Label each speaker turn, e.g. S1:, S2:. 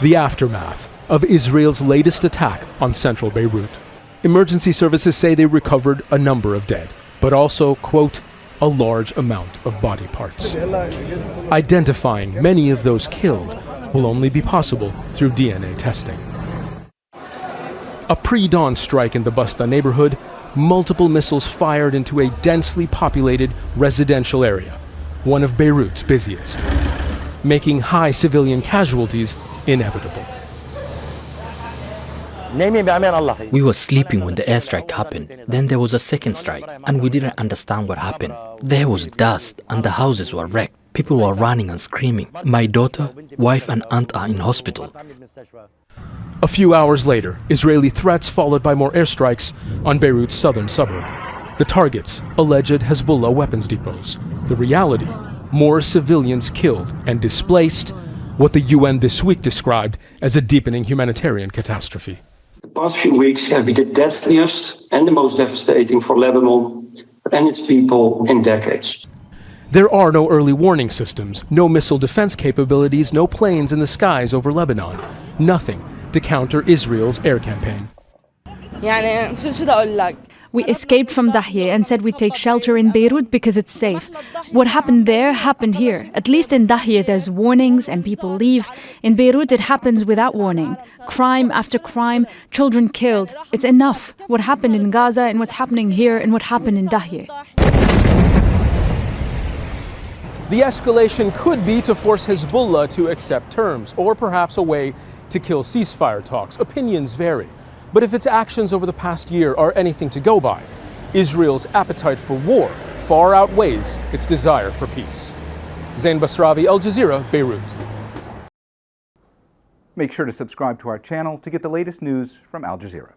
S1: The aftermath of Israel's latest attack on central Beirut. Emergency services say they recovered a number of dead, but also, quote, a large amount of body parts. Identifying many of those killed will only be possible through DNA testing. A pre-dawn strike in the Basta neighborhood, multiple missiles fired into a densely populated residential area, one of Beirut's busiest, making high civilian casualties inevitable.
S2: We were sleeping when the airstrike happened. Then there was a second strike, and we didn't understand what happened. There was dust, and the houses were wrecked. People were running and screaming. My daughter, wife, and aunt are in hospital.
S1: A few hours later, Israeli threats followed by more airstrikes on Beirut's southern suburb. The targets, alleged Hezbollah weapons depots. The reality, more civilians killed and displaced, what the UN this week described as a deepening humanitarian catastrophe.
S3: The past few weeks have been the deadliest and the most devastating for Lebanon and its people in decades.
S1: There are no early warning systems, no missile defense capabilities, no planes in the skies over Lebanon. Nothing to counter Israel's air campaign.
S4: We escaped from Dahye and said we'd take shelter in Beirut because it's safe. What happened there happened here. At least in Dahye there's warnings and people leave. In Beirut it happens without warning. Crime after crime, children killed. It's enough. What happened in Gaza and what's happening here and what happened in Dahye.
S1: The escalation could be to force Hezbollah to accept terms, or perhaps a way to kill ceasefire talks. Opinions vary. But if its actions over the past year are anything to go by, Israel's appetite for war far outweighs its desire for peace. Zein Basravi, Al Jazeera, Beirut.
S5: Make sure to subscribe to our channel to get the latest news from Al Jazeera.